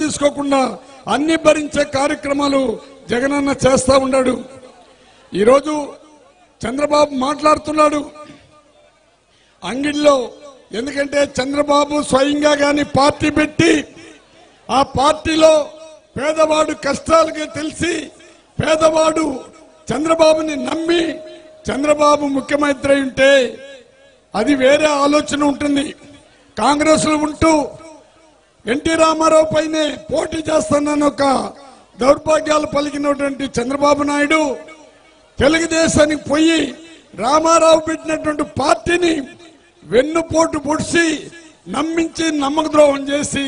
తీసుకోకుండా అన్ని భరించే కార్యక్రమాలు జగనన్న చేస్తా ఉన్నాడు. ఈరోజు చంద్రబాబు మాట్లాడుతున్నాడు అంగిల్లో. ఎందుకంటే చంద్రబాబు స్వయంగా గాని పార్టీ పెట్టి ఆ పార్టీలో పేదవాడు కష్టాలుగా తెలిసి పేదవాడు చంద్రబాబుని నమ్మి చంద్రబాబు ముఖ్యమంత్రి ఉంటే అది వేరే ఆలోచన ఉంటుంది. కాంగ్రెస్ లో ఉంటూ ఎన్టీ రామారావు పైనే పోటీ చేస్తానని ఒక దౌర్భాగ్యాలు పలికినటువంటి చంద్రబాబు నాయుడు తెలుగుదేశానికి పోయి రామారావు పెట్టినటువంటి పార్టీని వెన్నుపోటు పొడిచి నమ్మించి నమ్మకద్రోహం చేసి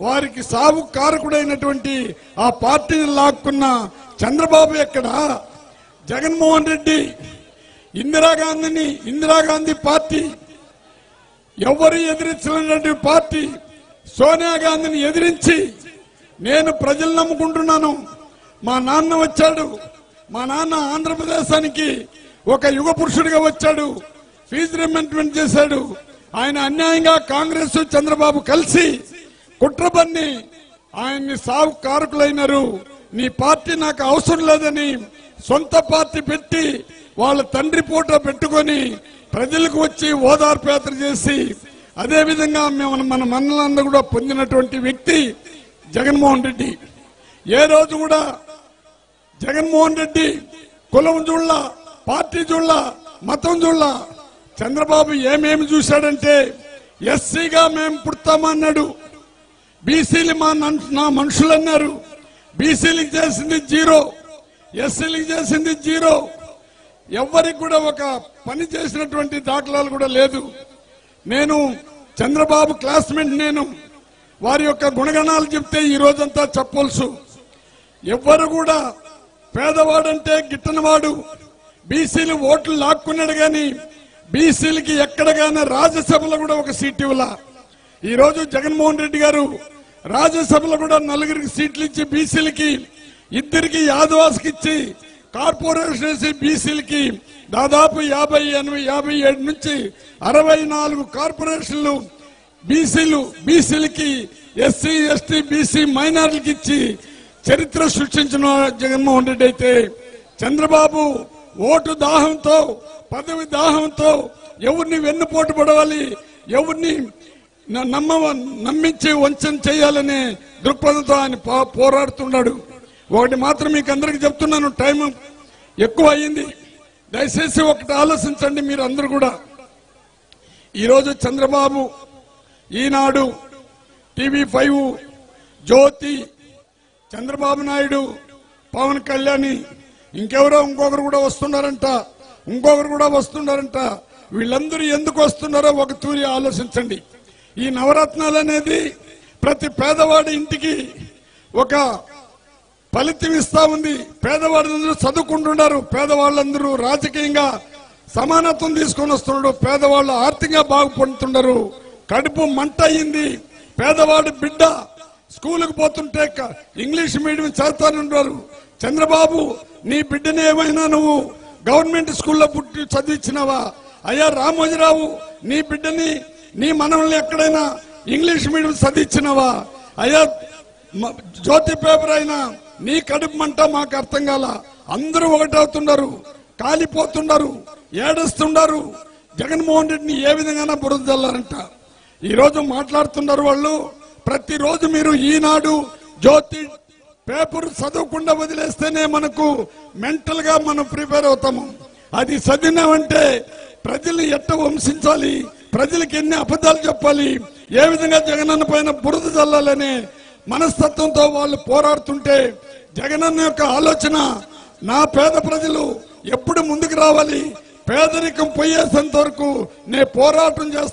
వారికి సాగు కారకుడైనటువంటి ఆ పార్టీని లాక్కున్న చంద్రబాబు ఎక్కడ? జగన్మోహన్ రెడ్డి ఇందిరాగాంధీ పార్టీ ఎవరు ఎదిరించినటువంటి పార్టీ సోనియా గాంధీని ఎదిరించి నేను ప్రజలు నమ్ముకుంటున్నాను. మా నాన్న వచ్చాడు, మా నాన్న ఆంధ్రప్రదేశానికి ఒక యుగ పురుషుడిగా వచ్చాడు, ఫీజు రిమెంట్మెంట్ చేశాడు. ఆయన అన్యాయంగా కాంగ్రెస్ చంద్రబాబు కలిసి కుట్రబన్ని ఆయన్ని సాగు కారకులైనారు. నీ పార్టీ నాకు అవసరం లేదని సొంత పార్టీ పెట్టి వాళ్ళ తండ్రి ఫోటో పెట్టుకొని ప్రజలకు వచ్చి ఓదార్పేత్ర చేసి అదే విధంగా మన మన్నలందరూ కూడా పొందినటువంటి వ్యక్తి జగన్మోహన్ రెడ్డి. ఏ రోజు కూడా జగన్మోహన్ రెడ్డి కులం చూళ్ళ, పార్టీ చూళ్ళ, మతం చూళ్ళ. చంద్రబాబు ఏమేమి చూశాడంటే ఎస్సీగా మేము పుడతామన్నాడు, బీసీలు నా మనుషులు అన్నారు. బీసీలకు చేసింది జీరో, ఎస్సీలకు చేసింది జీరో. ఎవరికి కూడా ఒక పని చేసినటువంటి దాఖలాలు కూడా లేదు. నేను చంద్రబాబు క్లాస్మేట్, నేను వారి యొక్క గుణగణాలు చెప్తే ఈ రోజంతా చెప్పవలసు. ఎవ్వరు కూడా పేదవాడంటే గిట్టనవాడు, బీసీలు ఓట్లు లాక్కున్నాడు గాని బీసీలకి ఎక్కడగానే రాజ్యసభలో కూడా ఒక సీట్ ఇవ్వలా. ఈ రోజు జగన్మోహన్ రెడ్డి గారు రాజ్యసభలో కూడా 4 సీట్లు ఇచ్చి బీసీలకి 2 యాదవాస్కి ఇచ్చి కార్పొరేషన్ వేసి బీసీలకి దాదాపు 57 నుంచి 64 కార్పొరేషన్లు బీసీలకి ఎస్సీ ఎస్టీ బీసీ మైనార్టీలకు ఇచ్చి చరిత్ర సృష్టించిన జగన్మోహన్ రెడ్డి అయితే చంద్రబాబు ఓటు దాహంతో పదవి దాహంతో ఎవరిని వెన్నుపోటు పడవాలి, ఎవరిని నమ్మించి వంచన చేయాలనే దృక్పథంతో ఆయన పోరాడుతున్నాడు. ఒకటి మాత్రం మీకు అందరికి చెప్తున్నాను, టైం ఎక్కువ అయ్యింది, దయచేసి ఒకటి ఆలోచించండి మీరు అందరూ కూడా. ఈరోజు చంద్రబాబు, ఈనాడు, TV5, జ్యోతి, చంద్రబాబు నాయుడు, పవన్ కళ్యాణ్, ఇంకొకరు కూడా వస్తున్నారంట. వీళ్ళందరూ ఎందుకు వస్తున్నారో ఒక తూరి ఆలోచించండి. ఈ నవరత్నాలు అనేది ప్రతి పేదవాడి ఇంటికి ఒక ఫలితం ఇస్తా ఉంది. పేదవాళ్ళందరూ చదువుకుంటున్నారు, పేదవాళ్ళందరూ రాజకీయంగా సమానత్వం తీసుకొని వస్తున్నారు, పేదవాళ్ళు ఆర్థికంగా బాగుపడుతున్నారు. కడుపు మంట అయింది. పేదవాడి బిడ్డ స్కూలుకు పోతుంటే ఇంగ్లీష్ మీడియం చదువుతానున్నారు. చంద్రబాబు, నీ బిడ్డని ఏమైనా నువ్వు గవర్నమెంట్ స్కూల్లో పుట్టి చదివించినావా? అయ్యా రామోజీరావు, నీ బిడ్డని నీ మనల్ని ఎక్కడైనా ఇంగ్లీష్ మీడియం చదివించినావా? అయ్యా జ్యోతి పేపర్ అయినా నీ కడుపు మంట మాకు అర్థం కాల. అందరూ ఒకటవుతున్నారు, కాలిపోతున్నారు, ఏడుస్తున్నారు. జగన్మోహన్ రెడ్డిని ఏ విధంగా బురద జల్లారంట. ఈరోజు మాట్లాడుతున్నారు వాళ్ళు. ప్రతిరోజు మీరు ఈనాడు, జ్యోతి పేపర్ చదవకుండా వదిలేస్తేనే మనకు మెంటల్ గా మనం ప్రిపేర్ అవుతాము. అది చదివినామంటే ప్రజల్ని ఎట్ట వంశించాలి, ప్రజలకు ఎన్ని అబద్ధాలు చెప్పాలి, ఏ విధంగా జగనన్న పైన బురద చల్లాలనే మనస్తత్వంతో వాళ్ళు పోరాడుతుంటే జగనన్న యొక్క ఆలోచన, నా పేద ప్రజలు ఎప్పుడు ముందుకు రావాలి, పేదరికం పోయేంత వరకు నేను పోరాటం చేస్తాను.